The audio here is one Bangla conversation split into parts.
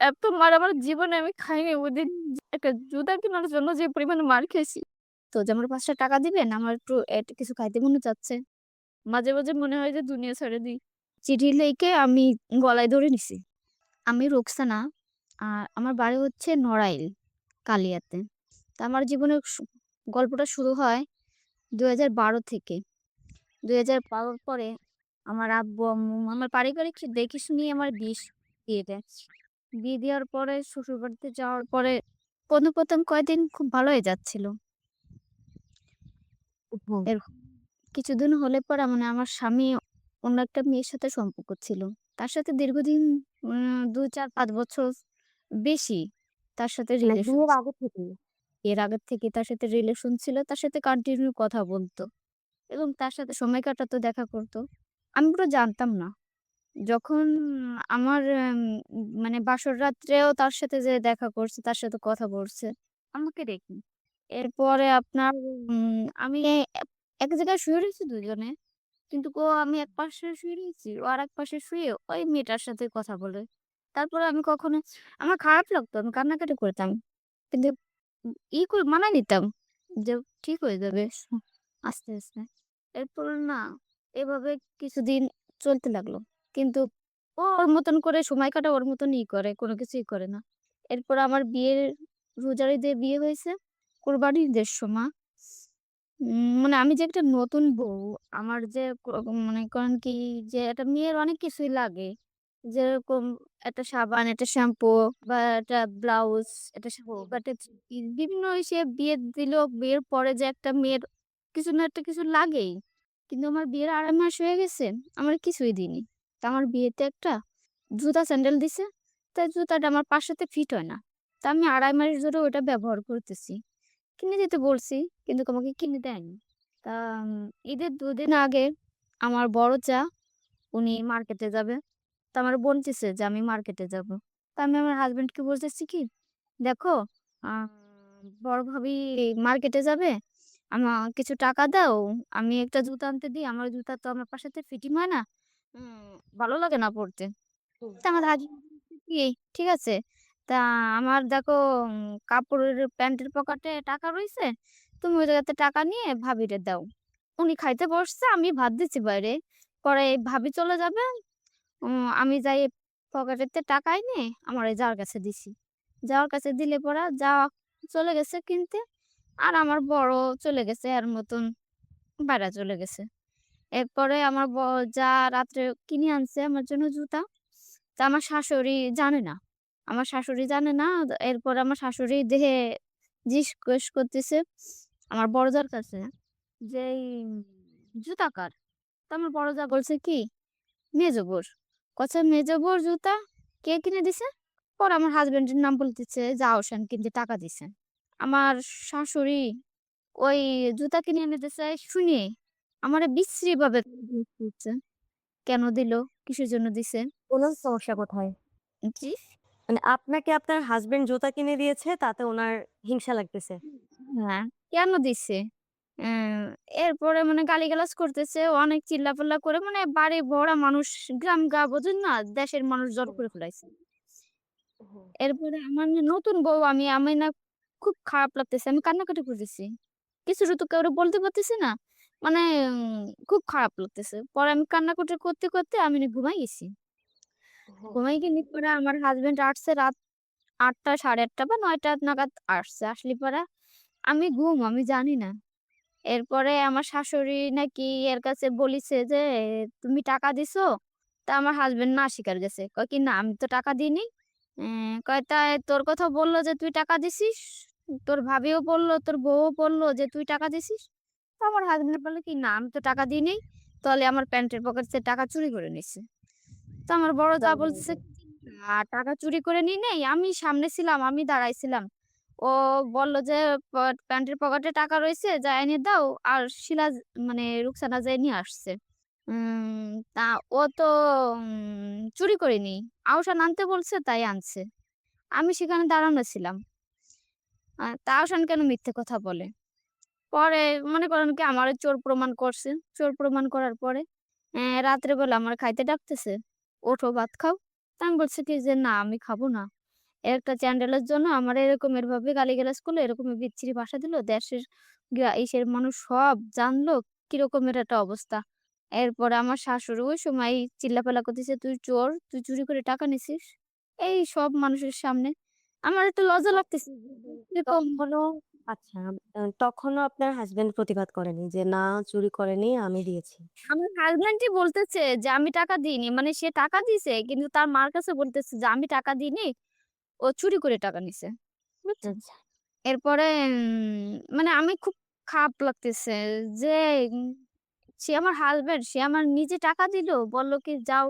এত মার আমার জীবনে আমি খাইনি। ওইদিন একটা জুতা কেনার জন্য যে পরিমাণে মার খেয়েছি। তো যে আমার ৳৫ দিবেন, আমার একটু কিছু খাইতে মনে চাচ্ছে। মাঝে, মাঝে মনে হয় যে দুনিয়া ছেড়ে দিই। চিঠি লিখে আমি গলায় ধরে নিছি। আমি রোকসানা। আমার বাড়ি হচ্ছে নড়াইল, কালিয়াতে। তো আমার জীবনের গল্পটা শুরু হয় ২০১২ থেকে। ২০১২ র পরে আমার আব্বু-আম্মু আমার পারিবারিক দেখে শুনেই আমার দিয়ে দেয়। বিয়ে দেওয়ার পরে শ্বশুরবাড়িতে যাওয়ার পরে ১ম কয়েকদিন খুব ভালোই যাচ্ছিল। হুম। এর কিছুদিন হলে পরে মানে আমার স্বামী অন্য একটা মেয়ের সাথে সম্পর্ক ছিল। তার সাথে দীর্ঘদিন ২, ৪, ৫ বছর বেশি তার সাথে মানে রিলেশন বিয়ের ছিল। আগে থেকেই? এর আগের থেকে তার সাথে রিলেশন ছিল। তার সাথে কন্টিনিউ কথা বলত এবং তার সাথে সময় কাটাতো, দেখা করত। আমি পুরো জানতাম না। যখন আমার মানে বাসর রাত্রেও তার সাথে যে দেখা করছে, তার সাথে কথা বলছে, আমাকে রেখে। এরপরে আপনার আমি এক জায়গায় শুয়ে রয়েছি দুজনে। কিন্তু আমি এক পাশে শুয়ে রয়েছি, ও আরেক পাশে শুয়ে ওই মেয়েটার সাথে কথা বলে। তারপরে আমি কখনো আমার খারাপ লাগতো, আমি কান্নাকাটি করতাম। কিন্তু করে মানায় নিতাম যে ঠিক হয়ে যাবে আস্তে, আস্তে। এরপর না এভাবে কিছুদিন চলতে লাগলো। কিন্তু ও ওর মতন করে সময় কাটায়, ওর মতনই করে, কোনো কিছুই করে না। এরপর আমার বিয়ের রোজার ঈদে বিয়ে হয়েছে। কোরবানির ঈদের সময় মানে আমি যে একটা নতুন বউ, আমার যে মনে করেন কি যে একটা মেয়ের অনেক কিছুই লাগে। যেরকম একটা সাবান, একটা শ্যাম্পু বা একটা ব্লাউজ, একটা শাড়ি হুম, বা হুম। একটা বিভিন্ন সে বিয়ে দিল, বিয়ের পরে যে একটা মেয়ের কিছু না একটা কিছু লাগেই। কিন্তু আমার বিয়ের ২.৫ মাস হয়ে গেছে, আমার কিছুই দিইনি। তো আমার বিয়েতে একটা জুতা স্যান্ডেল দিছে। তো জুতাটা আমার পায়ের সাথে ফিট হয় না। তো আমি ২.৫ মাস ধরে ওটা ব্যবহার করতেছি। কিনে দিতে বলছি, কিন্তু আমাকে কিনে দেয়নি। তা ঈদের ২ দিন আগে আমার বড় যা উনি মার্কেটে যাবে। তো আমার বলতেছে যে আমি মার্কেটে যাবো। তো আমি আমার হাসব্যান্ডকে বলতেছি কি, "দেখো আ বড় ভাবি মার্কেটে যাবে। কিছু টাকা দাও। আমি একটা জুতা আনতে দিই। আমার জুতা তো আমার পা সাথে ফিটিং হয় না। ভালো লাগে না পড়তে।" হুম। তা আমার হাসব্যান্ড বলছে কি, "ঠিক আছে। তা আমার দেখো কাপড়ের প্যান্টের পকেটে টাকা রইছে। তুমি ওই জায়গাতে টাকা নিয়ে ভাবিরে দাও।" উনি খাইতে বসছে, আমি ভাত দিচ্ছি বাইরে। পরে ভাবি চলে যাবে। আমি যাই পকেটেতে টাকা এনে আমার এই যাওয়ার কাছে দিছি। যাওয়ার কাছে দিলে পরে যাওয়া চলে গেছে কিনতে। আর আমার বড় চলে গেছে এর মতন বাইরে চলে গেছে। এরপরে আমার যা রাত্রে কিনে আনছে আমার জন্য জুতা। তা আমার শাশুড়ি জানে না। আমার শাশুড়ি জানে না। এরপরে আমার শাশুড়ি দেখে জিজ্ঞেস করতেছে আমার বড় জার কাছে যে, "এই জুতা কার?" তো আমার বড় জা বলছে কি, "মেজো বউর।" কচ্ছে, "মেজো বউর জুতা? কে কিনে দিছে?" পরে আমার হাসব্যান্ডের নাম বলতেছে যে, "আহসান কিনতে টাকা দিছে।" আমার শাশুড়ি ওই জুতা কিনে এনে দিছে শুনে আমারে বিশ্রীভাবে বলছে, "কেন দিল? কিসের জন্য দিছে?" উনার সমস্যা কোথায়? জি? মানে আপনাকে আপনার হাসব্যান্ড জুতা কিনে দিয়েছে তাতে উনার হিংসা লাগতেছে। হ্যাঁ, কেন দিছে? অ্যা এরপরে মানে গালিগালাজ করতেছে, অনেক চিল্লাপাল্লা করে মানে বাড়ি ভরা মানুষ, গ্রাম বোঝেন না? দেশের মানুষ জড়ো হুম, করে ফেলাইছে। হুম। এরপরে আমার না নতুন বউ আমি না খুব খারাপ লাগতেছে। আমি কান্নাকাটি করতেছি। কিছুটা তো কাউরে বলতে পারতেছি না। মানে খুব খারাপ লাগতেছে। পরে আমি কান্নাকাটি করতে আমি না ঘুমাই গেছি। হুম। ঘুমাই গেলে পরে আমার হাসব্যান্ড আসছে রাত ৮ঃ০০ ৮:৩০ বা ৯ঃ০০ নাগাদ আসছে। আসলে পরে আমি জানি না। এরপরে আমার শাশুড়ি নাকি এর কাছে বলিছে যে, "তুমি টাকা দিছো?" তা আমার হাসব্যান্ড না স্বীকার গেছে। কয় কি, "না, আমি তো টাকা দিইনি।" কয়, "তাই তোর কথা বলল যে তুই টাকা দিছিস? তোর ভাবিও বলল, তোর বউও বলল যে তুই টাকা দিছিস?" তো আমার হাসব্যান্ড বলে কি, "না, আমি তো টাকা দিই নাই। তাহলে আমার প্যান্টের পকেট থেকে টাকা চুরি করে নিছে।" তো আমার বড় যা বলতেছে, হুম। "না, টাকা চুরি করে নিই নাই। আমি সামনে ছিলাম, আমি দাঁড়াইছিলাম। ও বলল যে প্যান্টের পকেটে টাকা রইছে, যা এনে দাও।" আর মানে রুকসানা যেয়ে নিয়ে আসছে। তা ও তো চুরি করেনি। আহসান আনতে বলছে তাই আনছে। আমি সেখানে দাঁড়ানো ছিলাম। তা আহসান কেন মিথ্যে কথা বলে? পরে মনে করেন কি আমারে চোর প্রমাণ করছে। চোর প্রমাণ করার পরে রাত্রে বেলা আমার খাইতে ডাকতেছে, "ওঠো ভাত খাও।" তা আমি বলছি কি যে, "না, আমি খাবো না।" একটা চ্যান্ডেলের জন্য আমার এরকম এভাবে গালিগালাজ করলো, এরকম বিচ্ছিরি ভাষা দিল। দেশের ইসের মানুষ সব জানলো কিরকমের একটা অবস্থা। এরপরে আমার শাশুড়ি ওই সময় চিল্লাপাল্লা করতেছে, "তুই চোর, তুই চুরি করে টাকা নিছিস।" এই সব মানুষের সামনে। আমার একটু লজ্জা লাগতেছে। এরকম তখনও আচ্ছা, তখনও আপনার হাসব্যান্ড প্রতিবাদ করেনি যে, "না, চুরি করেনি, আমি দিয়েছি।" আমার হাসব্যান্ডই বলতেছে যে, "আমি টাকা দিইনি।" মানে সে টাকা দিছে কিন্তু তার মার কাছে বলতেছে যে, "আমি টাকা দিইনি। ও চুরি করে টাকা নিছে।" বুঝছেন? আচ্ছা। এরপরে মানে আমি খুব খারাপ লাগতেছে যে উম সে আমার হাসব্যান্ড, সে আমার নিজে টাকা দিল। বলল কি, "যাও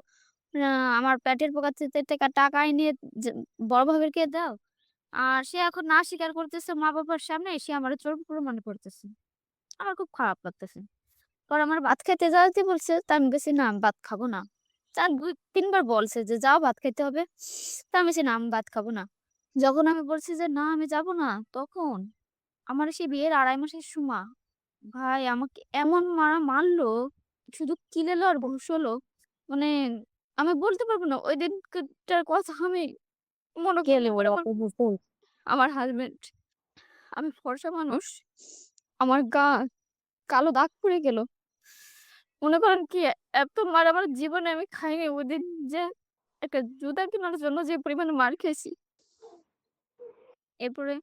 আ আমার পেটের পকেট থেকে টাকা এনে যে বড় ভাবিকে দাও।" আর সে এখন না স্বীকার করতেছে মা-বাবার সামনে, সে আমারে চোর প্রমাণ করতেছে। আমার খুব খারাপ লাগতেছে। পরে আমার ভাত খাইতে যাইতে বলছে। তা আমি বলছি, "না, আমি ভাত খাবো না।" ২-৩ বার বলছে যে, "যাও ভাত খাইতে হবে।" তা আমি বলছি, "না, আমি ভাত খাবো না।" যখন আমি বলছি যে, "না, আমি যাবো না", তখন আমার সেই বিয়ের ২.৫ মাসের ভাই আমাকে এমন মারা মারলো, শুধু কিলেলো আর ঘুষোলো। মানে আমি বলতে পারব না। ওই দিনকার কথা আমি মনে কে করলে পরে মারলো আমার আপনার হাসব্যান্ড? আমার হাসব্যান্ড। আমি ফর্সা মানুষ। আমার কালো দাগ পড়ে গেল। মনে করেন কি, এত মার আমার জীবনে আমি খাইনি। ওইদিন যে একটা জুতা কেনার জন্য যে পরিমাণে মার খেয়েছি। এরপরে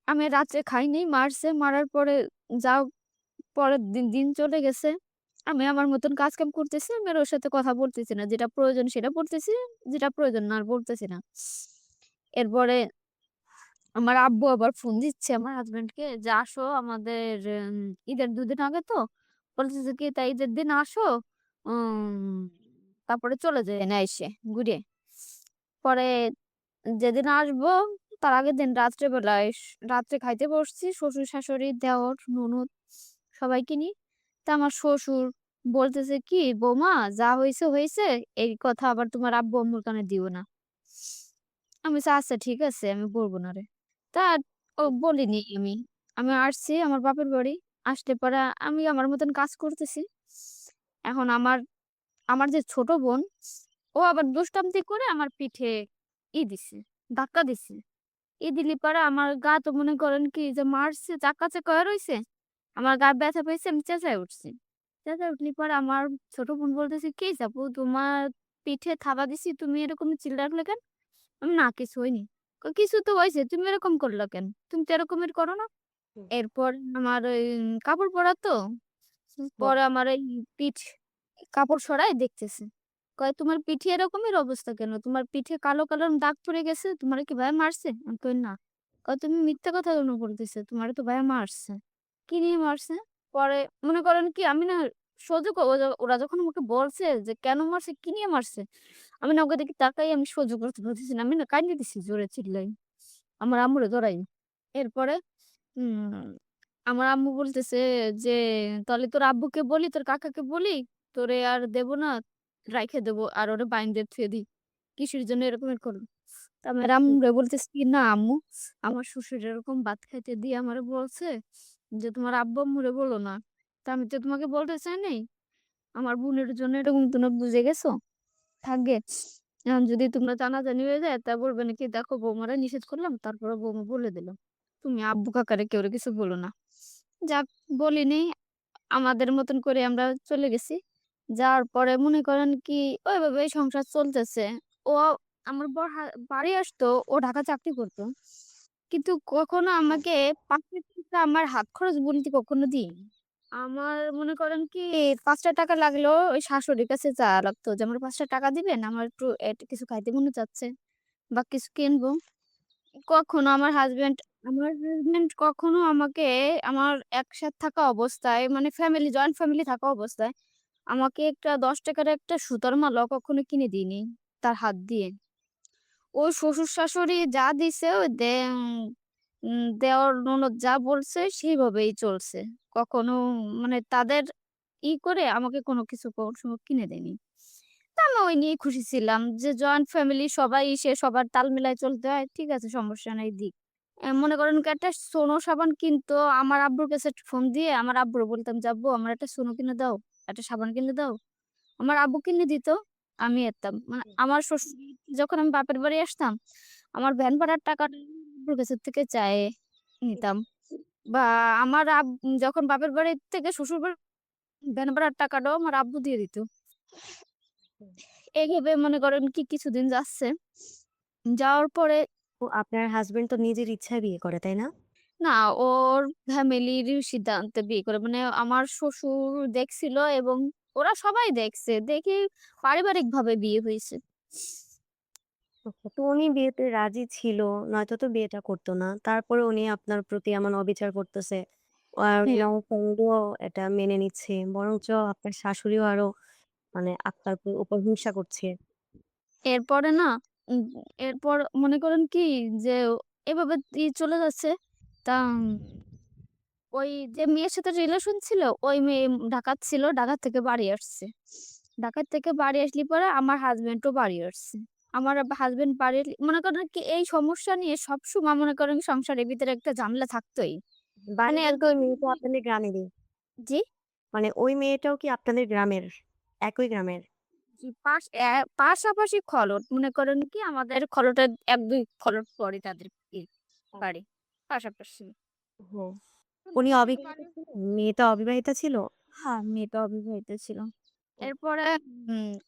আমি রাত্রে খাইনি। মারছে। মারার পরে যাও পরের দিন চলে গেছে। আমি আমার মতন কাজ-কাম করতেছি। আমি আর ওর সাথে কথা বলতেছি না। যেটা প্রয়োজন সেটা বলতেছি, যেটা প্রয়োজন না আর বলতেছি না। এরপরে আমার আব্বু আবার ফোন দিচ্ছে আমার হাসব্যান্ডকে যে, "আসো আমাদের ঈদের ২ দিন আগে তো।" বলতেছে কি, "তা ঈদের দিন আসো। উম তারপরে চলে যাইয়েন আইসে ঘুরে।" পরে যেদিন আসবো তার আগের দিন রাত্রে বেলায় রাত্রে খাইতে বসছি। শ্বশুর-শাশুড়ি, দেওর, ননদ সবাইকে নিয়ে। তা আমার শ্বশুর বলতেছে কি, "বৌমা যা হইছে, হইছে। এই কথা আবার তোমার আব্বু-আম্মুর কানে দিও না।" আমি বলছি, "আচ্ছা ঠিক আছে, আমি বলব না রে।" তা বলিনি আমি। আমি আসছি আমার বাপের বাড়ি। আসলে পরে আমি আমার মতন কাজ করতেছি। এখন আমার যে ছোট বোন, ও আবার দুষ্টামি করে আমার পিঠে দিছে, ধাক্কা দিছে। দিলি পরে আমার গা তো মনে করেন কি যে মারছে, চাকা হয়ে রইছে। আমার গা ব্যথা পাইছে, আমি চেঁচায় উঠছি। চেঁচায় উঠলি পরে আমার ছোট বোন বলতেছে, "কি হইছে আপু, তোমার পিঠে থাবা দিছি, তুমি এরকম চিল্লালে কেন?" আমি, "না, কিছু হয়নি।" কয়, "কিছু তো হইছে, তুমি এরকম করলা কেন? তুমি তো এরকমের করো না।" হুম। এরপর আমার ওই কাপড় পরা তো, হুম। পরে আমার এই পিঠ কাপড় সরায় দেখতেছে। কয়, "তোমার পিঠে এরকমের অবস্থা কেন? তোমার পিঠে কালো, কালো দাগ পড়ে গেছে। তোমারে কি ভাইয়া মারছে?" আমি কই, "না।" কয়, "তুমি মিথ্যা কথা কেন বলতেছো? তোমারে তো ভাইয়া মারছে।" "কি নিয়ে মারছে?" পরে মনে করেন কি আমি না সহ্য ওরা যখন আমাকে বলছে যে কেন মারছে, কি নিয়ে মারছে, আমি না ওকে দেখে তাকাই, আমি সহ্য করতে পারতেছি না। আমি না কাইন্দা দিছি জোরে চিল্লাই। আমার আম্মুরে ধরাই। এরপরে উম আমার আম্মু বলতেছে যে, "তাহলে তোর আব্বুকে বলি, তোর কাকাকে বলি, তোরে আর দেব না, রাইখা দেব আর ওরে বাইন্ধে থুয়ে দিই। কিসের জন্য এরকমের করলো?" তো আমার হুম। আম্মুরে বলতেছি কি, "না আম্মু, আমার শ্বশুর এরকম ভাত খাইতে দিয়ে আমারে বলছে যে, তোমার আব্বু আম্মুরে বলো না। তা আমি তো তোমাকে বলতে চাই নাই। আমার বোনের জন্য এরকম তোমরা বুঝে গেছো? থাকবে। এখন যদি তোমরা জানাজানি হয়ে যায় তা বলবে নাকি, 'দেখো বৌমারে নিষেধ করলাম, তারপরে বৌমা বলে দিল। তুমি আব্বু কাকারে কেউরে কিছু বলো না।' যাক, বলিনি। আমাদের মতন করে আমরা চলে গেছি। যাওয়ার পরে মনে করেন কি ওইভাবেই সংসার চলতেছে। ও আমার বর বাড়ি আসতো, ও ঢাকা চাকরি করতো। কিন্তু কখনো আমাকে ৳৫ আমার হাত খরচ বলতে কখনো দিইনি। আমার মনে করেন কি ৳৫ লাগলেও ওই শাশুড়ির কাছে চাওয়া লাগতো যে, "আমার ৳৫ দিবেন? আমার একটু কিছু খাইতে মনে চাচ্ছে বা কিছু কিনবো।" কখনো আমার হাসব্যান্ড কখনো আমাকে আমার একসাথে থাকা অবস্থায় মানে জয়েন্ট ফ্যামিলি থাকা অবস্থায় আমাকে একটা ৳১০ র একটা সুতার মালাও কখনো কিনে দিইনি তার হাত দিয়ে। ওই শ্বশুর-শাশুড়ি যা দিছে ওই দেওর ননদ যা বলছে সেইভাবেই চলছে। কখনো মানে তাদের করে আমাকে কোনো কিছু কোনো সময় কিনে দেয়নি। তা আমি ওই নিয়েই খুশি ছিলাম যে জয়েন্ট ফ্যামিলি সবাই সবার তাল মিলায় চলতে হয়। ঠিক আছে, সমস্যা নাই, দিক। মনে করেন কি একটা সোনো সাবান কিনতো, আমার আব্বুর কাছে ফোন দিয়ে আমার আব্বুরে বলতাম যে, "আব্বু আমার একটা সোনো কিনে দাও, একটা সাবান কিনে দাও।" আমার আব্বু কিনে দিত। আমি এরতাম। মানে আমার যখন আমি বাপের বাড়ি আসতাম, আমার ভ্যান ভাড়ার টাকাটা আব্বুর কাছের থেকে চাইয়ে নিতাম। বা আমার যখন বাপের বাড়ি থেকে শ্বশুর বাড়ি ভ্যান ভাড়ার টাকাটাও আমার আব্বু দিয়ে দিত। এইভাবে মনে করেন কি কিছুদিন যাচ্ছে। যাওয়ার পরে তো আপনার হাসব্যান্ড তো নিজের ইচ্ছায় বিয়ে করে, তাই না? না, ওর ফ্যামিলির সিদ্ধান্তে বিয়ে করে। মানে আমার শ্বশুর দেখছিল এবং ওরা সবাই দেখছে। দেখে পারিবারিকভাবে বিয়ে হইছে। আচ্ছা, তো উনি বিয়েতে রাজি ছিল, নয়তো তো বিয়েটা করতো না। তারপরে উনি আপনার প্রতি এমন অবিচার করতেছে। আর হ্যাঁ। ইয়ং ফ্যামিলিও এটা মেনে নিচ্ছে। বরঞ্চ আপনার শাশুড়িও আরো মানে আপনার উপর হিংসা করছে। এরপরে না উম এরপর মনে করেন কি যে এভাবে চলে যাচ্ছে। তা ওই যে মেয়ের সাথে রিলেশন ছিল, ওই মেয়ে ঢাকাত ছিল। ঢাকা থেকে বাড়ি আসছে। ঢাকা থেকে বাড়ি আসলে পরে আমার হাসব্যান্ডও বাড়ি আসছে। আমার হাসব্যান্ড বাড়ি মনে করেন কি এই সমস্যা নিয়ে সবসময় মনে করেন সংসারের ভিতরে একটা ঝামেলা থাকতই। বাড়ি মানে বলতে একদম ওই মেয়েটা আপনাদের গ্রামেরই? জি, মানে ওই মেয়েটাও কি আপনাদের গ্রামের? একই গ্রামের? জি পাশাপাশি খলট। মনে করেন কি আমাদের খলটের ১-২ খলট পরে তাদের বাড়ি। পাশাপাশি। হ্যাঁ। উনি অবিবাহিত ছিলেন? মেয়েটা অবিবাহিতা ছিল? হ্যাঁ, মেয়েটা অবিবাহিত ছিল। এরপরে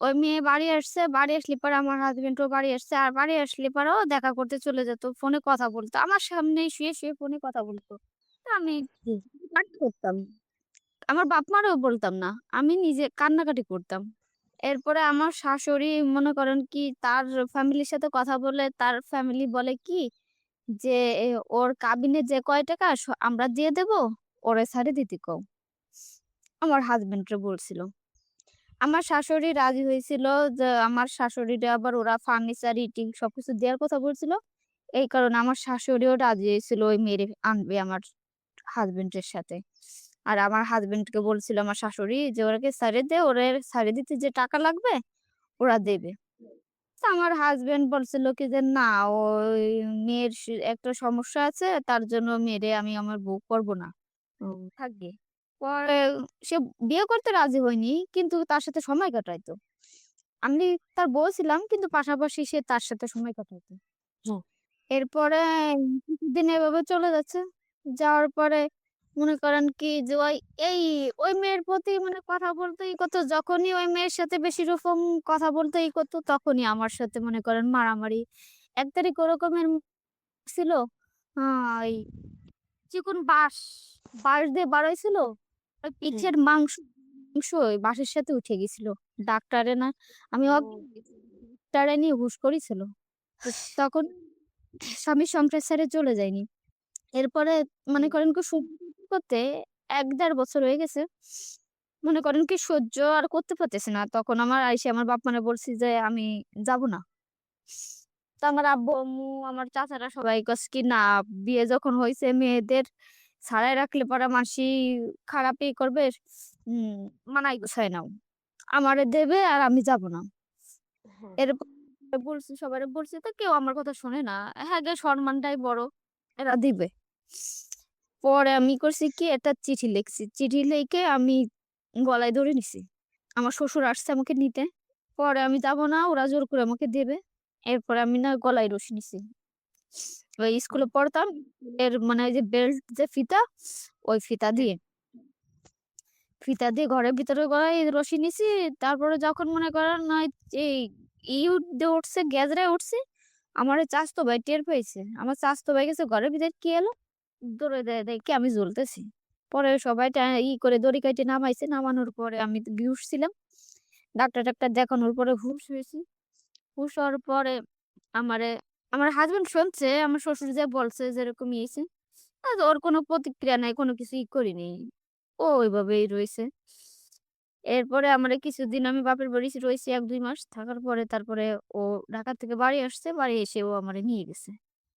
ওই মেয়ে বাড়ি আসছে। বাড়ি আসলে পরে আমার হাসব্যান্ডও বাড়ি আসছে। আর বাড়ি আসলে পরেও দেখা করতে চলে যেত। ফোনে কথা বলতো। আমার সামনেই শুয়ে ফোনে কথা বলতো। তো আমি জি। কান্না করতাম। আমার বাপ-মারেও বলতাম না। আমি নিজে কান্নাকাটি করতাম। এরপরে আমার শাশুড়ি মনে করেন কি তার ফ্যামিলির সাথে কথা বলে তার ফ্যামিলি বলে কি যে, "ওর কাবিনে যে কয় টাকা আমরা দিয়ে দেব, ওরে ছাইড়া দিতে কও।" আমার হাসব্যান্ডরে বলছিল। আমার শাশুড়ি রাজি হয়েছিল যে আমার শাশুড়িরে আবার ওরা ফার্নিচার, ইটিং সবকিছু দেওয়ার কথা বলছিল। এই কারণে আমার শাশুড়িও রাজি হয়েছিল ওই মেয়েরে আনবে আমার হাসব্যান্ডের সাথে। আর আমার হাসব্যান্ডকে বলছিল আমার শাশুড়ি যে, "ওরাকে ছাইড়া দে, ওরে ছাইড়া দিতে যে টাকা লাগবে ওরা দেবে।" তো আমার হাসব্যান্ড বলছিল কি যে, "না, ওই মেয়ের একটা সমস্যা আছে তার জন্য মেয়েরে আমি আমার বউ করব না। থাকবে।" পরে সে বিয়ে করতে রাজি হয়নি কিন্তু তার সাথে সময় কাটাইতো। আমি তার বউ ছিলাম কিন্তু পাশাপাশি সে তার সাথে সময় কাটাইতো। হ্যাঁ। এরপরে কিছুদিন এভাবে চলে যাচ্ছে। যাওয়ার পরে মনে করেন কি যে ওই মেয়ের প্রতি মানে কথা বলতেই করতো। যখনই ওই মেয়ের সাথে বেশি রকম কথা বলতেই করতো তখনই আমার সাথে মনে করেন মারামারি। ১ তারিখ ওরকমের ছিল আ ওই চিকন বাঁশ দিয়ে বাড়াইছিল। ওই হ্যাঁ। পিঠের মাংস ওই বাঁশের সাথে উঠে গেছিল। ডাক্তারে না আমি ও! অজ্ঞান হয়ে গেছি। ডাক্তারে নিয়ে হুঁশ করেছিল। ইস! তখন স্বামী সম্প্রসারে চলে যায়নি। এরপরে মনে হুম। করেন কি সহ্য করতে ১-১.৫ বছর হয়ে গেছে। মনে করেন কি সহ্য আর করতে পারতেছি না। তখন আমার আইসা আমার বাপ-মারে বলছি যে, "আমি যাব না।" তো আমার আব্বু-আম্মু, আমার চাচারা সবাই কইছে কি, "না, বিয়ে যখন হইছে মেয়েদের ছাড়াই রাখলে পরে মাসি খারাপই করবে। উম মানায় গুছায় নাও। আমারে দেবে আর আমি যাব না।" হ্যাঁ। এরকম বলছি সবারে বলছি তো কেউ আমার কথা শোনে না। হ্যাঁ, গে সম্মানটাই বড়। এরা দিবে। পরে আমি করছি কি একটা চিঠি লিখছি। চিঠি লিখে আমি গলায় ধরে নিছি। আমার শ্বশুর আসছে আমাকে নিতে। পরে আমি যাব না, ওরা জোর করে আমাকে দেবে। এরপরে আমি না গলায় রশি নিছি। ওই স্কুলে পড়তাম। মানে ওই যে বেল্ট যে ফিতা, ওই হ্যাঁ। ফিতা দিয়ে ঘরের ভিতরে গলায় রশি নিছি। তারপরে যখন মনে করেন ওই এই দিয়ে উঠছে, গেজরায় উঠছি। আমার ওই চাচাতো ভাই টের পেয়েছে। আমার চাচাতো ভাই গেছে ঘরের ভিতরে কি এলো? দৌড়ে দেখি আমি জ্বলতেছি। পরে সবাই করে দড়ি কাইটে নামাইছে। নামানোর পরে আমি তো বেহুশ ছিলাম। ডাক্তার-টাক্তার দেখানোর পরে হুঁশ হইছি। হুঁশ হওয়ার পরে আমারে আমার হাসব্যান্ড শুনছে, আমার শ্বশুর যেয়ে বলছে যে এরকম হইছে। ওর কোনো প্রতিক্রিয়া নাই, কোনো কিছুই করিনি। ও ওইভাবেই রইছে। এরপরে আমারে কিছুদিন আমি বাপের বাড়ি রইছি ১-২ মাস। থাকার পরে তারপরে ও ঢাকা থেকে বাড়ি আসছে। বাড়ি এসে ও আমারে নিয়ে গেছে।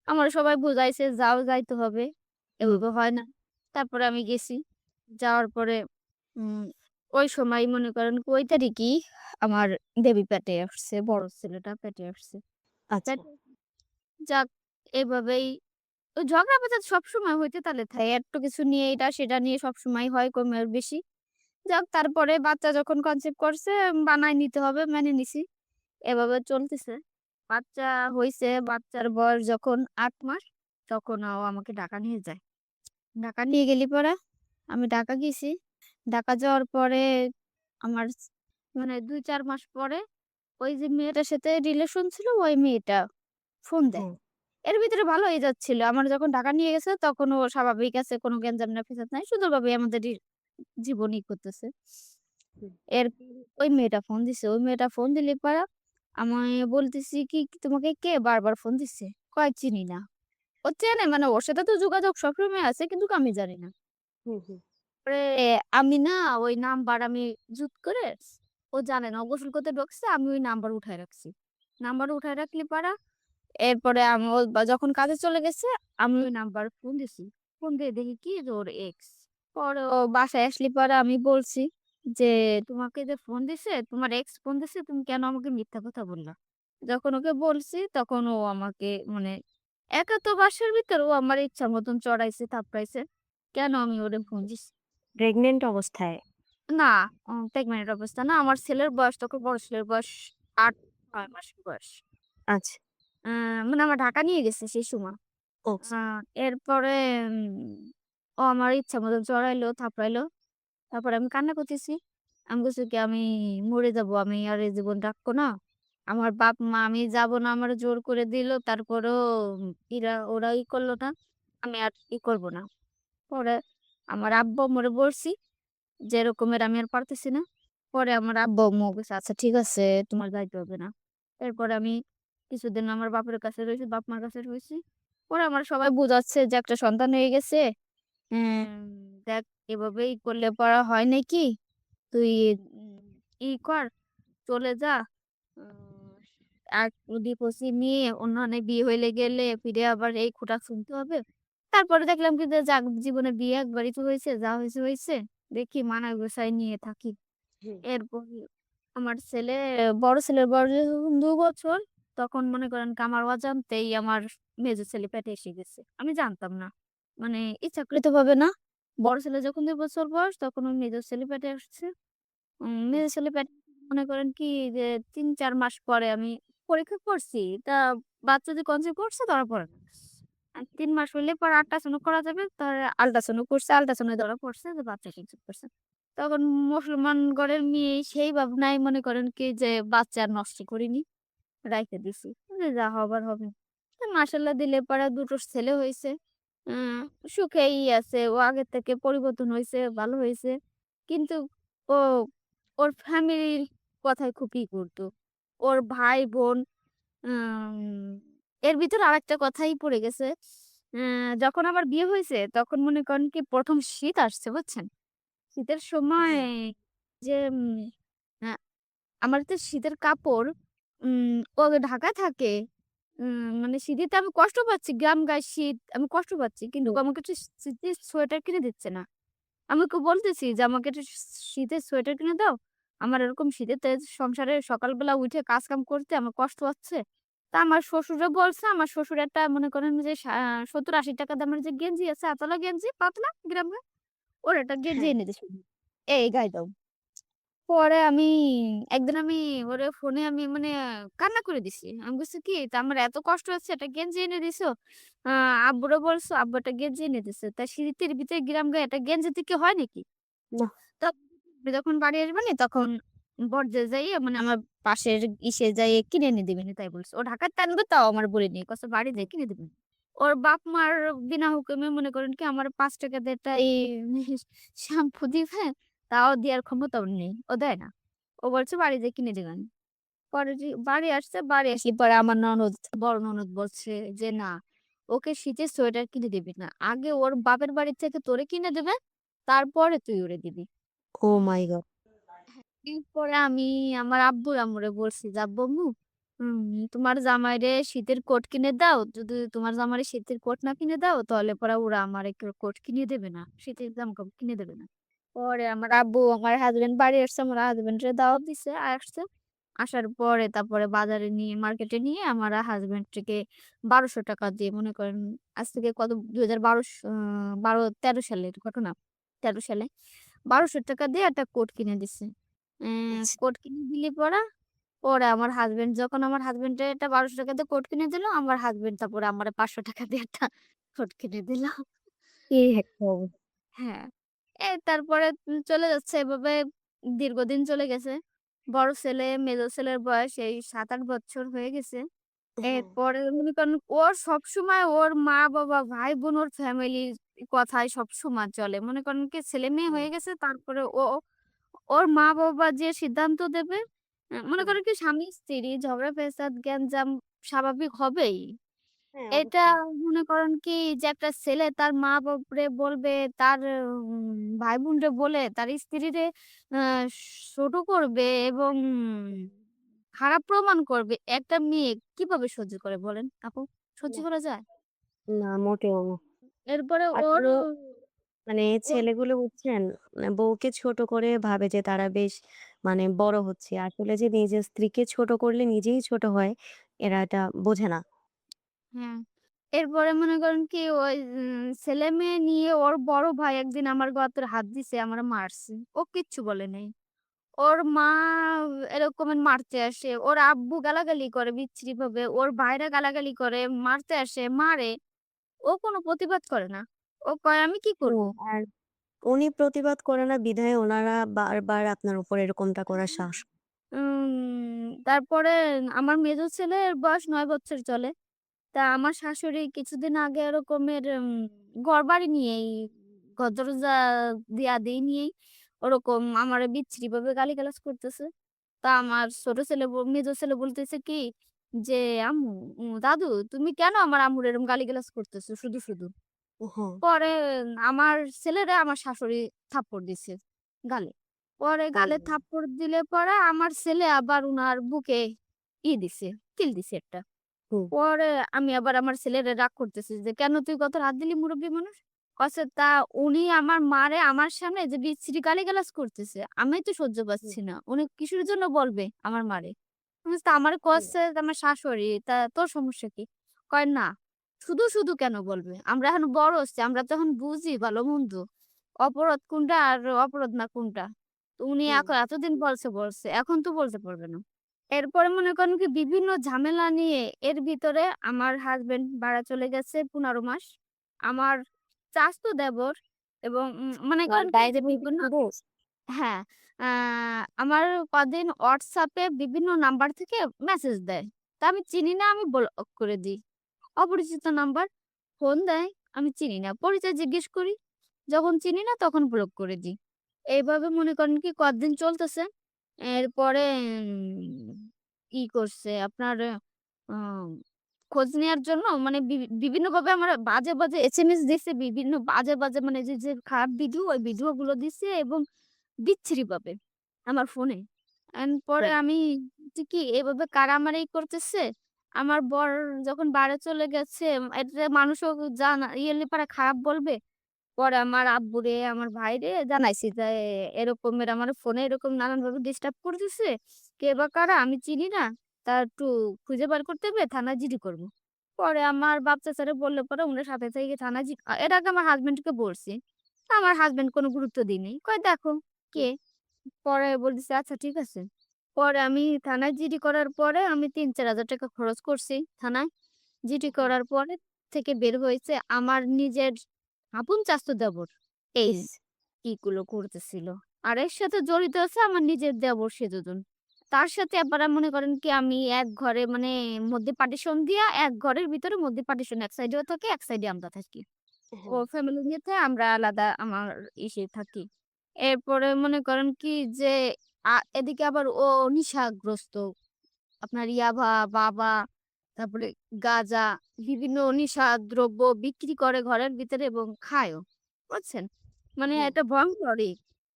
আমারে সবাই বুঝাইছে, "যাও, যাইতে হবে।" হুম। এভাবে হয় না। তারপরে আমি গেছি। যাওয়ার পরে উম ওই সময় মনে করেন ওই তারিখই আমার বেবি পেটে আসছে। বড় ছেলেটা পেটে আসছে। আচ্ছা। পেটে যাক এভাবেই ওই ঝগড়া পেঁচাল সবসময় হইতে তালে থাকে। একটু কিছু নিয়ে এটা সেটা নিয়ে সবসময় হয় কমের বেশি। যাক তারপরে বাচ্চা যখন কনসিভ করছে বানায় নিতে হবে মেনে নিছি। এভাবে চলতেছে। বাচ্চা হইছে, বাচ্চার বয়স যখন ৮ মাস, তখন ও আমাকে ঢাকা নিয়ে যায়। ঢাকা নিয়ে গেলি পরে আমি ঢাকা গেছি। ঢাকা যাওয়ার পরে আমার মানে ২-৪ মাস পরে ওই যে মেয়েটার সাথে রিলেশন ছিল, ওই মেয়েটা ফোন দেয়। হ্যাঁ, এর ভিতরে ভালোই যাচ্ছিল। আমার যখন ঢাকা নিয়ে গেছে তখন ও স্বাভাবিক আছে, কোনো গ্যাঞ্জাম না ফ্যাসাদ নাই। সুন্দরভাবে আমাদের জীবনই করতেছে। হুম, এরপর ওই মেয়েটা ফোন দিছে। ওই মেয়েটা ফোন দিলে পরে আমায় বলতেছি কি, "তোমাকে কে বারবার ফোন দিছে?" কয়, "চিনি না।" ও চেনে মানে ওর সাথে তো যোগাযোগ সবসময় আছে কিন্তু আমি জানি না। হুম, হুম, পরে আমি না ওই নাম্বার আমি জুত করে ও জানে না। ও গোসল করতে ঢুকছে আমি ওই নাম্বার উঠায় রাখছি। নাম্বার উঠায় রাখলে পারা এরপরে আমি ও যখন কাজে চলে গেছে আমি ওই নাম্বার ফোন দিছি। ফোন দিয়ে দেখি কি যে ওর এক্স। পরে ও বাসায় আসলে পরে আমি বলছি যে, "তোমাকে যে ফোন দিছে, তোমার এক্স ফোন দিছে, তুমি কেন আমাকে মিথ্যা কথা বললা?" যখন ওকে বলছি তখন ও আমাকে মানে একা তো বাসার ভিতর ও আমার ইচ্ছা মতন চড়াইছে, থাপড়াইছে। কেন আমি ওরে ফোন দিছি? প্রেগন্যান্ট অবস্থায়? না, প্রেগন্যান্ট অবস্থা না। আমার ছেলের বয়স তখন বড় ছেলের বয়স ৮-৯ মাস বয়স। আচ্ছা। আ মানে আমার ঢাকা নিয়ে গেছে সেই সময়। ও আ এরপরে ও আমার ইচ্ছা মতন চড়াইলো, থাপড়াইলো। তারপরে আমি কান্না করতেছি। আমি বলছি কি, "আমি মরে যাবো। আমি আর এ জীবন রাখবো না। আমার বাপ-মা আমি যাবো না আমারে জোর করে দিল। তারপরেও ওরা করল না। আমি আর করব না।" পরে আমার আব্বু-আম্মুরে বলছি যে, "এরকমের আমি আর পারতেছি না।" পরে আমার আব্বু-আম্মু বলছে, "আচ্ছা ঠিক আছে, তোমার যাইতে হবে না।" এরপরে আমি কিছুদিন আমার বাপের কাছে রইছি, বাপ-মার কাছে রইছি। পরে আমার সবাই বুঝাচ্ছে যে, "একটা সন্তান হয়ে গেছে। দেখ এভাবেই করলে পড়া হয় নাকি? তুই উম কর, চলে যা। উম আর ডিভোর্সি মেয়ে অন্যখানে বিয়ে হইলে গেলে ফিরে আবার এই খোঁটা শুনতে হবে।" তারপরে দেখলাম কি যে যাক জীবনে বিয়ে একবারই তো হইছে, যা হইছে হইছে। দেখি মানায় গুছায় নিয়ে থাকি। হুম, এরপর আমার ছেলে বড় ছেলের বয়স যখন ২ বছর তখন মনে করেন কি আমার অজান্তেই আমার মেজো ছেলে পেটে এসে গেছে। আমি জানতাম না। মানে ইচ্ছাকৃতভাবে না। বড় ছেলে যখন ২ বছর বয়স তখন ওই মেজো ছেলে পেটে আসছে। হুম, মেজো ছেলে পেটে মনে করেন কি যে ৩-৪ মাস পরে আমি পরীক্ষা করছি। তা বাচ্চা যে কনসিভ করছে ধরা পড়ে না। ৩ মাস হইলে পরে আল্ট্রাসাউন্ড করা যাবে। তার আল্ট্রাসাউন্ড করছে। আল্ট্রাসাউন্ডে ধরা পড়ছে যে বাচ্চা কনসিভ করছে। তখন মুসলমান ঘরের মেয়ে সেই ভাবনায় মনে করেন কি যে বাচ্চা আর নষ্ট করিনি। রাইখা দিছি। যে যা হবার হবে। তো মাশাআল্লাহ দিলে পরে ২ টো ছেলে হইছে। আ সুখেই আছে। ও আগের থেকে পরিবর্তন হইছে, ভালো হইছে। কিন্তু ও ওর ফ্যামিলির কথায় খুব করত। ওর ভাই-বোন আম এর ভিতরে আরেকটা কথাই পড়ে গেছে। আ যখন আমার বিয়ে হইছে তখন মনে করেন কি ১ম শীত আসছে বুঝছেন? শীতের সময় হুম, যে আ আমার যে শীতের কাপড় ও ঢাকায় থাকে। মানে শীতে আমি কষ্ট পাচ্ছি। গ্রাম গায়ে শীত, আমি কষ্ট পাচ্ছি। কিন্তু হুম, আমাকে একটু শীতের সোয়েটার কিনে দিচ্ছে না। আমি ওকে বলতেছি যে, "আমাকে একটু শীতের সোয়েটার কিনে দাও। আমার এরকম শীতেতে সংসারে সকালবেলা উঠে কাজ-কাম করতে আমার কষ্ট হচ্ছে।" তা আমার শ্বশুরও বলছে, আমার শ্বশুর একটা মনে করেন যে ৳৭০-৮০ দামের যে গেঞ্জি আছে, আতলা গেঞ্জি পাতলা গ্রামে, ওর একটা গেঞ্জি হ্যাঁ, এনে দিছে। এই গায়ে দাও। পরে একদিন ওরে ফোনে আমি মানে কান্না করে দিছি। আমি বলছি কি, "তা আমার এত কষ্ট হচ্ছে একটা গেঞ্জি এনে দিছো। আ আব্বুরে বলছো, আব্বু একটা গেঞ্জি এনে দিছে। তা শীতের ভিতরে গ্রাম গায়ে একটা গেঞ্জিতে কি হয় নাকি?" না, তো আপনি যখন বাড়ি আসবেনি তখন বরজা যাইয়া মানে আমার পাশের ইসে যাইয়ে কিনে এনে দিবেন তাই বলছে। ও ঢাকার টানবে তাও আমার বলেনি। কচ্ছে বাড়ি হুম, যেয়ে কিনে দিবেন। ওর বাপ-মার বিনা হুকুমে মনে করেন কি আমার ৳৫ দিয়ে একটা শ্যাম্পু দিবে, তাও দেওয়ার ক্ষমতা ওর নেই। ও দেয় না। ও বলছে বাড়ি যেয়ে কিনে দিবেন। পরে বাড়ি আসছে, বাড়ি আসলে পরে আমার ননদ, বড় ননদ বলছে যে, "না, ওকে শীতের সোয়েটার কিনে দিবি না। আগে ওর বাপের বাড়ি থেকে তোরে কিনে দেবে, তারপরে তুই ওরে দিবি।" ওহ মাই গড! এরপরে আমি আমার আম্মুরে বলছি যে, "আব্বু আম্মু তোমার জামাইরে শীতের কোট কিনে দাও। যদি তোমার জামাইরে শীতের কোট না কিনে দাও, তাহলে পরে ওরা আমারে কোট কিনে দেবে না। শীতের জামাকাপড় কিনে দেবে না।" পরে আমার আব্বু আমার হাসব্যান্ড বাড়ি আসছে। আমার হাসব্যান্ডরে দাওয়াত দিছে, আসছে। আসার পরে তারপরে বাজারে নিয়ে মার্কেটে নিয়ে আমার হাসব্যান্ডকে ৳১২০০ দিয়ে মনে করেন আজ থেকে কত ২০১২ ১২-১৩ সালের ঘটনা। ১৩ সালে ৳১২০০ দিয়ে একটা কোট কিনে দিছে। আচ্ছা, কোট কিনে দিলে পরা পরে আমার হাসব্যান্ড যখন আমার হাসব্যান্ডের এটা ৳১২০০ দিয়ে কোট কিনে দিল, আমার হাসব্যান্ড তারপরে আমারে ৳৫০০ দিয়ে একটা কোট কিনে দিল। এই একটা হ্যাঁ। তারপরে চলে যাচ্ছে এভাবে দীর্ঘদিন চলে গেছে। বড় ছেলে, মেজো ছেলের বয়স এই ৭-৮ বছর হয়ে গেছে। হ্যাঁ, এরপরে মনে করেন ওর সবসময় ওর মা-বাবা, ভাই-বোন, ওর ফ্যামিলির কথাই সবসময় চলে। মনে করেন কি ছেলে-মেয়ে হুম, হয়ে গেছে তারপরে ওর মা-বাবা যে সিদ্ধান্ত দেবে মনে হুম। করেন কি স্বামী-স্ত্রী ঝগড়া ফ্যাসাদ গ্যাঞ্জাম স্বাভাবিক হবেই। হ্যাঁ, এটা অবশ্যই। মনে করেন কি যে একটা ছেলে তার মা-বাপরে বলবে, তার ভাই-বোনরে বলে তার স্ত্রীরে আ ছোট করবে এবং খারাপ প্রমাণ করবে। একটা মেয়ে কিভাবে সহ্য করে বলেন আপু? সহ্য না, করা যায়? না মোটেও না। এরপরে ওর তারপরেও মানে ওর ছেলেগুলো বুঝছেন বউকে ছোট করে ভাবে যে তারা বেশ মানে বড় হচ্ছে। আসলে যে নিজের স্ত্রীকে ছোট করলে নিজেই ছোট হয়, এরা এটা বোঝে না। হ্যাঁ। এরপরে মনে করেন কি ওই ছেলে-মেয়ে নিয়ে ওর বড় ভাই একদিন আমার গায়ে হাত দিছে, আমারে মারছে। ও কিচ্ছু বলে নাই। ওর মা এরকম মারতে আসে। ওর আব্বু গালাগালি করে বিচ্ছিরিভাবে। ওর ভাইরা গালাগালি করে, মারতে আসে, মারে। ও কোনো প্রতিবাদ করে না। ও কয়, "আমি কি করব?" হুম, আর উনি প্রতিবাদ করে না বিধায় উনারা বারবার আপনার উপর এরকমটা করার সাহস তারপরে আমার মেজো ছেলের বয়স ৯ বছর চলে। তা আমার শাশুড়ি কিছুদিন আগে এরকমের ঘরবাড়ি নিয়েই ঘর-দরজা দিয়া-দেই নিয়েই ওরকম আমারে বিচ্ছিরিভাবে গালিগালাজ করতেছে। তা আমার ছোট ছেলে মেজো ছেলে বলতেছে কি যে, "আম্মু, দাদু তুমি কেন আমার আম্মুর এরকম গালিগালাজ করতেছো শুধু, শুধু?" হ্যাঁ, পরে আমার ছেলেরে আমার শাশুড়ি থাপ্পড় দিছে গালে। পরে গালে হুম, থাপ্পড় দিলে পরে আমার ছেলে আবার উনার বুকে দিছে, কিল দিছে একটা। হুম, পরে আমি আবার আমার ছেলেরে রাগ করতেছি যে, "কেন তুই কথার হাত দিলি মুরুব্বি মানুষ?" কচ্ছে, "তা উনি আমার মারে আমার সামনে যে বিচ্ছিরি গালিগালাজ করতেছে, আমি তো সহ্য হুম, পাচ্ছি না। উনি কিসের জন্য বলবে আমার মারে?" আমি বলছি, "তা আমারে হুম, কচ্ছে আমার শাশুড়ি, তা তোর সমস্যা কি?" কয়, "না, শুধু, শুধু কেন বলবে? আমরা এখন বড় হচ্ছি, আমরা তো এখন বুঝি ভালো-মন্দ। অপরাধ কোনটা আর অপরাধ না কোনটা। তো উনি হুম, এতদিন বলছে, বলছে। এখন তো বলতে পারবে না।" এরপরে মনে করেন কি বিভিন্ন ঝামেলা নিয়ে এর ভিতরে আমার হাসব্যান্ড বাড়া চলে গেছে ১৫ মাস। আমার চাচাতো দেবর এবং মনে আর করেন কি গায়ে যে দিবেন কি বিভিন্ন পুরুষ? হ্যাঁ, আ আমার কদিন WhatsApp এ বিভিন্ন নাম্বার থেকে মেসেজ দেয়। তা আমি চিনি না, আমি ব্লক করে দিই। অপরিচিত নাম্বার ফোন দেয়, আমি চিনি না। পরিচয় জিজ্ঞেস করি। যখন চিনি না তখন ব্লক করে দিই। এইভাবে মনে করেন কি কতদিন চলতেছে। এরপরে করছে আপনার আ খোঁজ নেয়ার জন্য মানে বিভিন্নভাবে আমার বাজে, বাজে এসএমএস দিছে। বিভিন্ন বাজে, বাজে মানে যে খারাপ ভিডিও ওই ভিডিও গুলো দিছে এবং বিচ্ছিরিভাবে আমার ফোনে। পরে হ্যাঁ, আমি যে কি এভাবে কারা আমারে করতেছে। আমার বর যখন বাইরে চলে গেছে এটা মানুষও জানা পারে খারাপ বলবে। পরে আমার আব্বুরে, আমার ভাইরে জানাইছি যে, এরকমের আমার ফোনে এরকম নানানভাবে ডিস্টার্ব করতেছে। কে বা কারা আমি চিনি না। তা একটু খুঁজে বের করতে হবে, থানায় জিডি করব। পরে আমার বাপ চাচারে বললে পরে উনার সাথে থেকে থানায় এর আগে আমার হাসব্যান্ডকে বলছি। আমার হাসব্যান্ড কোনো গুরুত্ব দেয়নি। কয়, "দেখো কে?" পরে বলতেছে, "আচ্ছা ঠিক আছে।" পরে আমি থানায় জিডি করার পরে আমি ৩-৪ হাজার টাকা খরচ করছি থানায়। জিডি হ্যাঁ, করার পরে থেকে বের হয়েছে আমার নিজের আপন চাচাতো দেবর। এই ইস! ইগুলো করতেছিল। আর এর সাথে জড়িত আছে আমার নিজের দেবর সে দুজন। তার সাথে আবার মনে করেন কি আমি এক ঘরে মানে মধ্যে পার্টিশন দিয়া এক ঘরের ভিতরে মধ্যে পার্টিশন এক সাইডে ও থাকে, এক সাইডে আমরা থাকি। ও হ্যাঁ, ফ্যামিলি নিয়েছে আমরা আলাদা আমার থাকি। এরপরে মনে করেন কি যে এদিকে আবার ও নিশাগ্রস্ত। আপনার ইয়াবা, বাবা, তারপরে গাঁজা, বিভিন্ন নিশাদ্রব্য বিক্রি করে ঘরের ভিতরে এবং খায়ও। বুঝছেন? মানে হ্যাঁ, এটা ভয়ংকরই।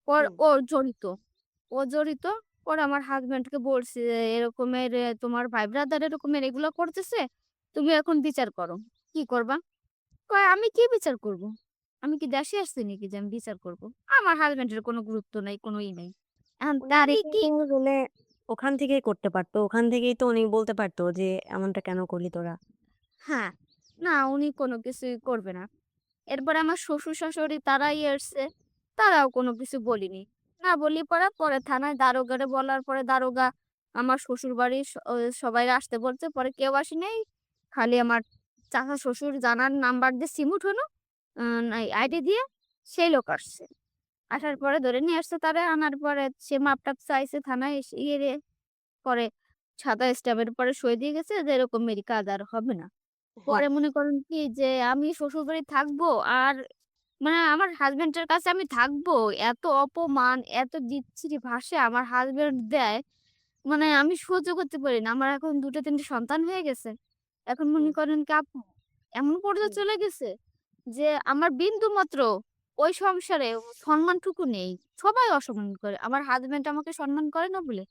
হুম, ও জড়িত। ও জড়িত। পরে আমার হাসব্যান্ডকে বলছি যে, "এরকমের তোমার ভাই ব্রাদার এরকমের এগুলো করতেছে। তুমি এখন বিচার করো।" "কি করবা?" কয়, "আমি কি বিচার করব? আমি কি দেশে আসছি নাকি যে আমি বিচার করব?" আমার হাসব্যান্ডের কোনো গুরুত্ব নাই, কোনো নাই। এখন উনার আমি এটা কি তো হলে ওখান থেকেই করতে পারত। ওখান থেকেই তো উনি বলতে পারত যে, "এমনটা কেন করলি তোরা?" হ্যাঁ, না উনি কোনো কিছুই করবে না। এরপরে আমার শ্বশুর-শাশুড়ি তারাই এসছে। তারাও কোনো কিছু বলিনি। না বলি পরে থানায় দারোগারে বলার পরে দারোগা আমার শ্বশুরবাড়ির সবাই আসতে বলছে। পরে কেউ আসে নাই। খালি আমার চাচা শ্বশুর জানার নাম্বার দিয়ে সিম উঠানো, নাই আইডি দিয়ে সেই লোক আসছে। আসার পরে ধরে নিয়ে আসছে তারে। আনার পরে সে মাপ-টাপ চাইছে থানায় ইয়ে পরে সাদা স্ট্যাম্পের পরে সই দিয়ে গেছে যে এরকম মেরি কাজ আর হবে না। হ্যাঁ, পরে মনে করেন কি যে আমি শ্বশুরবাড়ি থাকবো আর মানে আমার হাসব্যান্ডের কাছে আমি থাকবো। এত অপমান, এত বিচ্ছিরি ভাষা আমার হাসব্যান্ড দেয়, মানে আমি সহ্য করতে পারি না। আমার এখন ২ টা ৩ টে সন্তান হয়ে গেছে। এখন মনে হুম, করেন কি আপু এমন পর্যায়ে হুম, চলে গেছে যে আমার বিন্দুমাত্র ওই সংসারে সম্মানটুকু নেই। সবাই অসম্মান করে। আমার হাসব্যান্ড আমাকে সম্মান করে না বলে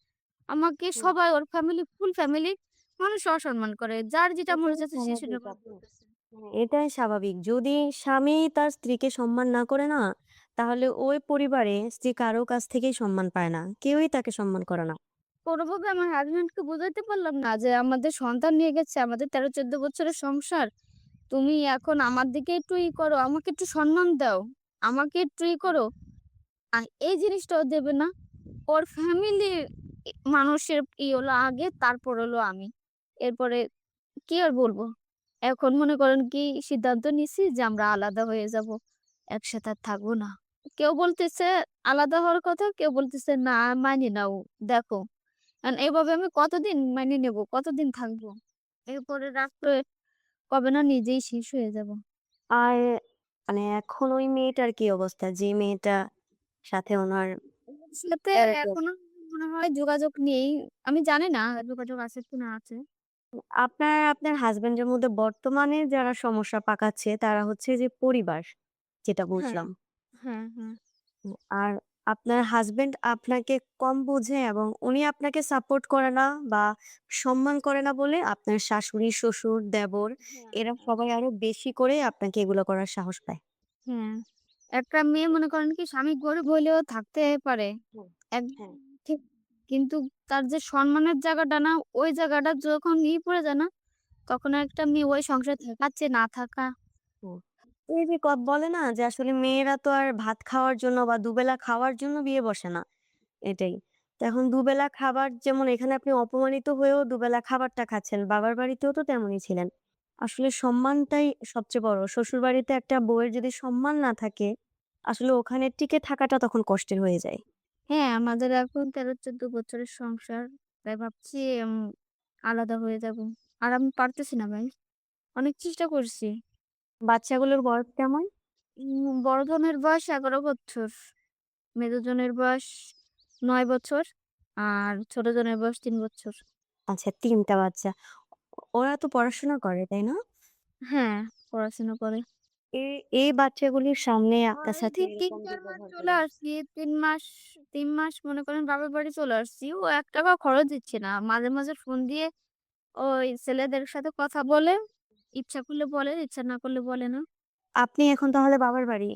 আমাকে হুম। সবাই ওর ফ্যামিলি ফুল ফ্যামিলি মানুষ অসম্মান করে। যার যেটা মনে এটাই চাচ্ছে সে সেটা স্বাভাবিক করে আপু। বলতেছে। হ্যাঁ, এটাই স্বাভাবিক। যদি স্বামী তার স্ত্রীকে সম্মান না করে না, তাহলে ওই পরিবারে স্ত্রী কারো কাছ থেকেই সম্মান পায় না। কেউই তাকে সম্মান করে না। কোনোভাবে আমার হাসব্যান্ডকে বোঝাতে পারলাম না যে আমাদের সন্তান নিয়ে গেছে, আমাদের ১৩-১৪ বছরের সংসার। তুমি এখন আমার দিকে একটু করো, আমাকে একটু সম্মান দাও। আমাকে একটু হুম, করো। এই জিনিসটাও দেবে না। ওর ফ্যামিলির মানুষের হলো আগে, তারপর হলো আমি। এরপরে কি আর বলব? এখন মনে করেন কি সিদ্ধান্ত নিছি যে আমরা আলাদা হয়ে যাব। একসাথে আর থাকবো না। কেউ বলতেছে আলাদা হওয়ার কথা, কেউ বলতেছে না মানি নাও। দেখো, এভাবে আমি কতদিন মানিয়ে নেব? কতদিন থাকবো? এরপরে রাখলে কবে না নিজেই শেষ হয়ে যাব। আর মানে এখন ওই মেয়েটার কি অবস্থা? যে মেয়েটা সাথে উনার ওর সাথে অ্যারেঞ্জ এখনো মনে হয় যোগাযোগ নেই। আমি জানি না যোগাযোগ আছে কি না আছে। আপনার হাসব্যান্ডের মধ্যে বর্তমানে যারা সমস্যা পাকাচ্ছে তারা হচ্ছে যে পরিবার, যেটা হ্যাঁ, বুঝলাম। হ্যাঁ, হ্যাঁ। আর আপনার হাসব্যান্ড আপনাকে কম বোঝে এবং উনি আপনাকে সাপোর্ট করে না বা সম্মান করে না বলে আপনার শাশুড়ি, শ্বশুর, দেবর হ্যাঁ, এরা হ্যাঁ। সবাই আরো বেশি করে আপনাকে এগুলো করার সাহস পায়। হ্যাঁ, একটা মেয়ে মনে করেন কি স্বামী গরিব হইলেও থাকতে পারে। হুম, একদম হ্যাঁ, ঠিক। কিন্তু তার যে সম্মানের জায়গাটা না, ওই জায়গাটা যখন পড়ে যায় না, তখন একটা মেয়ে ওই সংসারে থাকার চেয়ে না থাকা। হুম। এই যে বলে না যে আসলে মেয়েরা তো আর ভাত খাওয়ার জন্য বা দুবেলা খাওয়ার জন্য বিয়ে বসে না। এটাই। তো এখন দুবেলা খাবার যেমন এখানে আপনি অপমানিত হয়েও দুবেলা খাবারটা খাচ্ছেন। বাবার বাড়িতেও তো তেমনই ছিলেন। আসলে সম্মানটাই সবচেয়ে বড়। শ্বশুরবাড়িতে একটা বউয়ের যদি সম্মান না থাকে, আসলে ওখানে টিকে থাকাটা তখন কষ্টের হয়ে যায়। হ্যাঁ, আমাদের এখন ১৩-১৪ বছরের সংসার। তাই ভাবছি আলাদা হয়ে যাব। আর আমি পারতেছি না ভাই। অনেক চেষ্টা করছি। বাচ্চাগুলোর বয়স কেমন? বড় জনের বয়স ১১ বছর, মেজো জনের বয়স ৯ বছর, আর ছোট জনের বয়স ৩ বছর। আচ্ছা ৩ টা বাচ্চা। ওরা তো পড়াশোনা করে, তাই না? হ্যাঁ, পড়াশোনা করে। এই বাচ্চাগুলির সামনে আপনার সাথে এদিক এরকম ৩-৪ মাস ব্যবহার চলে করে। আসছি। ৩ মাস মনে করেন বাবার বাড়ি চলে আসছি। ও ৳১ খরচ দিচ্ছে না। মাঝে, মাঝে ফোন দিয়ে ওই ছেলেদের সাথে কথা বলে। ইচ্ছা করলে বলে, ইচ্ছা না করলে বলে না। আপনি এখন তাহলে বাবার বাড়ি?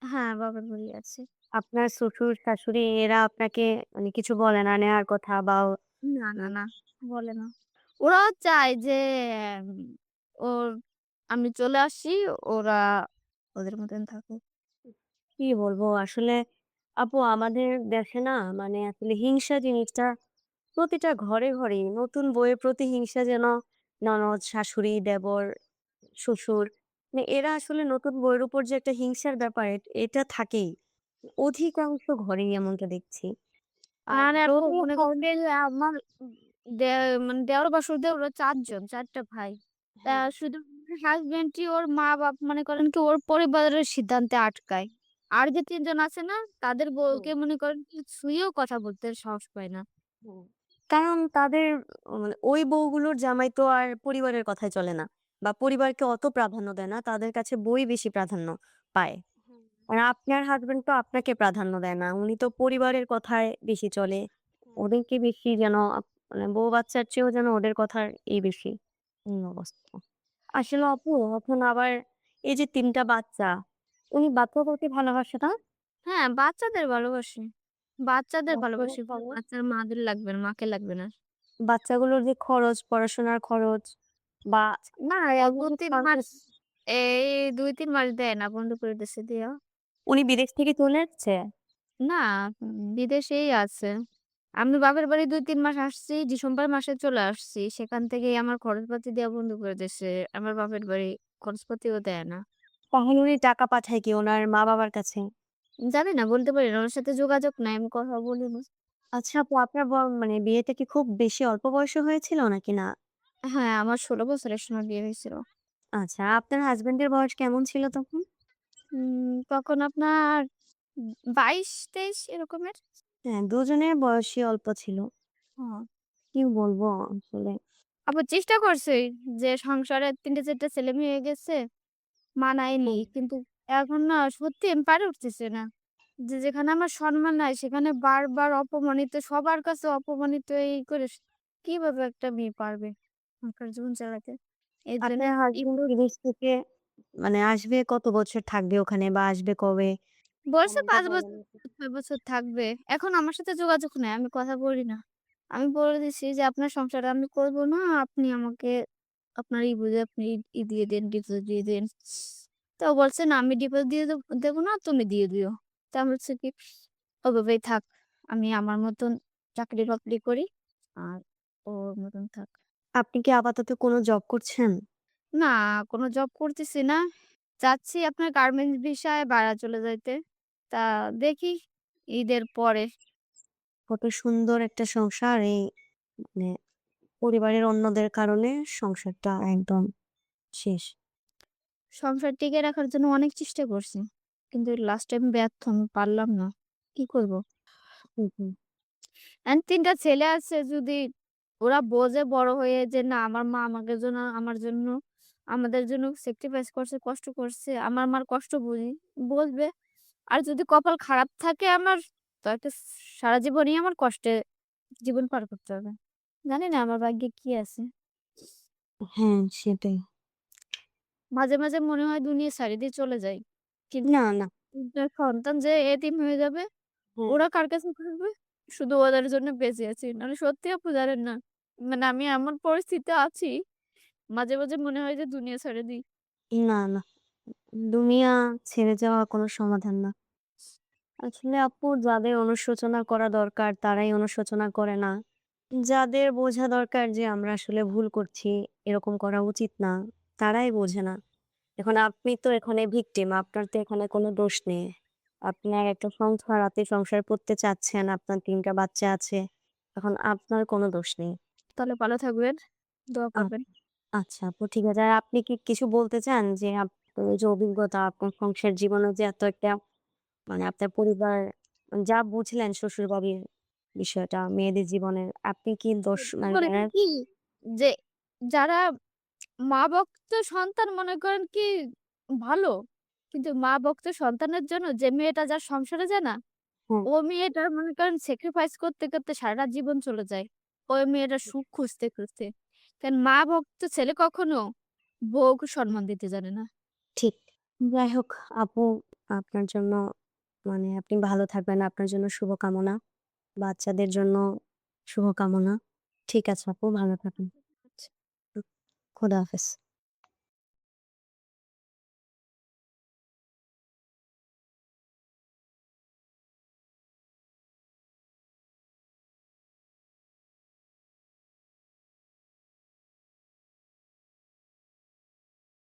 হ্যাঁ, বাবার বাড়ি আছে। আপনার শ্বশুর, শাশুড়ি এরা আপনাকে মানে কিছু বলে না নেওয়ার কথা বা না, না, উম না, বলে না। ওরাও চায় যে উম ওর আমি চলে আসি, ওরা ওদের মতন থাকুক। কি বলবো আসলে আপু আমাদের দেশে না মানে আসলে হিংসা জিনিসটা প্রতিটা ঘরে ঘরেই নতুন বউয়ের প্রতি হিংসা যেন ননদ, শাশুড়ি, দেবর, শ্বশুর মানে এরা আসলে নতুন বউয়ের উপর যে একটা হিংসার ব্যাপার এটা থাকেই। অধিকাংশ ঘরেই এমনটা দেখছি। আর আর আপু যদি মনে এখন করেন যে আমার দে মানে দেওর বাসুরদের ওরা ৪ জন, ৪ টা ভাই। তা হ্যাঁ, শুধু হাসব্যান্ডই ওর মা-বাপ মনে করেন কি ওর পরিবারের সিদ্ধান্তে আটকায়। আর যে ৩ জন আছে না তাদের হুম, বউকে মনে করেন কি ছুঁয়েও কথা বলতে সাহস পায় না। হুম। কারণ তাদের মানে ওই বউগুলোর জামাই তো আর পরিবারের কথায় চলে না বা পরিবারকে অত প্রাধান্য দেয় না। তাদের কাছে বউই বেশি প্রাধান্য পায়। হুম, আর আপনার হাসব্যান্ড তো আপনাকে প্রাধান্য দেয় না। উনি তো পরিবারের কথায় বেশি চলে। হুম। ওদেরকে বেশি যেন মানে বউ বাচ্চার চেয়েও যেন ওদের কথার বেশি। অবস্থা। আসলে আপু এখন আবার এই যে ৩ টা বাচ্চা, উনি বাচ্চাদেরকে ভালোবাসে না? হ্যাঁ, বাচ্চাদের ভালোবাসি। বাচ্চাদের বাচ্চাদের ভালোবাসি। খরচ বাচ্চার মাদের লাগবে না, মাকে লাগবে না। বাচ্চাগুলোর যে খরচ, পড়াশোনার খরচ বা না, অন্য যে ২-৩ মাস খরচের এই ২-৩ মাস দেয় না, বন্ধ করে দিছে দেয়া। উনি বিদেশ থেকে চলে এসছে? না, বিদেশেই আছে। আমি বাপের বাড়ি ২-৩ মাস আসছি। ডিসেম্বর মাসে চলে আসছি। সেখান থেকেই আমার খরচপাতি দেয়া বন্ধ করে দিছে। আমার বাপের বাড়ি খরচপাতিও দেয় না। তাহলে উনি টাকা পাঠায় কি উনার মা-বাবার কাছে? জানি না, বলতে পারি না। ওনার সাথে যোগাযোগ নাই। আমি কথা বলি না। আচ্ছা আপু আপনার মানে বিয়েটা কি খুব বেশি অল্প বয়সে হয়েছিল নাকি না? হ্যাঁ, আমার ১৬ বছরের সময় বিয়ে হয়েছিল। আচ্ছা আপনার হাসব্যান্ডের বয়স কেমন ছিল তখন? তখন আপনার ২২-২৩ এরকমের। হ্যাঁ, দুজনের বয়সই অল্প ছিল। হ্যাঁ। কি বলবো আসলে। আবার চেষ্টা করছে যে সংসারে ৩-৪ টা ছেলেমেয়ে হয়ে গেছে, মানায়নি। হুম। কিন্তু এখন না সত্যি আমি পারে উঠতেছি না। যে যেখানে আমার সম্মান নাই সেখানে বারবার অপমানিত, সবার কাছে অপমানিত এই করে কিভাবে একটা মেয়ে পারবে সংসার জীবন চালাতে? এর জন্য আপনার হাসব্যান্ড একটু বিদেশ থেকে মানে আসবে কত বছর থাকবে ওখানে বা আসবে কবে? বলছে এমনটা ৫ বলেন বছর, নাকি? ৬ বছর থাকবে। এখন আমার সাথে যোগাযোগ নাই। আমি কথা বলি না। আমি বলে দিছি যে, "আপনার সংসার আমি করব না। আপনি আমাকে আপনার বুঝে আপনি দিয়ে দেন, ডিভোর্স দিয়ে দেন।" তো ও বলছে, "না, আমি ডিভোর্স দিয়ে দেব না, তুমি দিয়ে দিও।" তো আমি বলছি কি, "ওভাবেই থাক। আমি আমার মতন চাকরি-বাকরি করি। আর ওর মতন থাক।" আপনি কি আপাতত কোনো জব করছেন? না, কোনো জব করতেছি না। চাচ্ছি আপনার গার্মেন্টস ভিসায় বাইরে চলে যাইতে। তা দেখি ঈদের পরে। কত সুন্দর একটা সংসার এই মানে পরিবারের অন্যদের কারণে সংসারটা একদম শেষ। সংসার টিকিয়ে রাখার জন্য অনেক চেষ্টা করছি। কিন্তু লাস্ট টাইম ব্যর্থ। আমি পারলাম না। কি করব? হুম, হুম। ৩ টা ছেলে আছে, যদি ওরা বোঝে বড় হয়ে যে না আমার মা আমাদের জন্য আমার জন্য আমাদের জন্য স্যাক্রিফাইস করছে, কষ্ট করছে। আমার মার কষ্ট বুঝবে। আর যদি কপাল খারাপ থাকে আমার, তো একটা সারা জীবনই আমার কষ্টে জীবন পার করতে হবে। জানি না আমার ভাগ্যে কি আছে। হ্যাঁ, সেটাই। মাঝে মাঝে মনে হয় দুনিয়া ছাড়ি দিয়ে চলে যাই। কিন্তু না, না। সন্তান যে এতিম হয়ে যাবে, হ্যাঁ। ওরা কার কাছে থাকবে? শুধু ওদের জন্য বেঁচে আছি। নাহলে সত্যি আপু জানেন না। মানে আমি এমন পরিস্থিতিতে আছি, মাঝে মাঝে মনে হয় যে দুনিয়া ছেড়ে দিই। না, না। দুনিয়া ছেড়ে যাওয়া কোনো সমাধান না। আসলে আপু যাদের অনুশোচনা করা দরকার তারাই অনুশোচনা করে না। যাদের বোঝা দরকার যে আমরা আসলে ভুল করছি, এরকম করা উচিত না, তারাই বোঝে না। এখন আপনি তো এখানে ভিকটিম, আপনার তো এখানে কোনো দোষ নেই। আপনার একটা সংসার, আপনি সংসার করতে চাচ্ছেন, আপনার ৩ টা বাচ্চা আছে। এখন আপনার কোনো দোষ নেই। তাহলে ভালো থাকবেন। দোয়া আ করবেন। আচ্ছা আপু ঠিক আছে। আর আপনি কি কিছু বলতে চান যে আপনার এই যে অভিজ্ঞতা, আপনার সংসার জীবনে যে এত একটা মানে আপনার পরিবার যা বুঝলেন শ্বশুরবাড়ির বিষয়টা মেয়েদের জীবনের, আপনি কি দোষ সত্যি মানে বলেন যারা কি, যে যারা মা ভক্ত সন্তান মনে করেন কি ভালো। কিন্তু মা ভক্ত সন্তানের জন্য যে মেয়েটা যার সংসারে যায় না, হ্যাঁ, ও মেয়েটার মনে করেন স্যাক্রিফাইস করতে সারাটা জীবন চলে যায়। ওই মেয়েটার সুখ খুঁজতে। কারণ মা ভক্ত ছেলে কখনো বউকে সম্মান দিতে জানে না। ঠিক। যাই হোক আপু আপনার জন্য মানে আপনি ভালো থাকবেন। আপনার জন্য শুভকামনা। বাচ্চাদের জন্য শুভকামনা। ঠিক আছে আপু ভালো থাকুন। আচ্ছা। হুম, খোদা হাফেজ।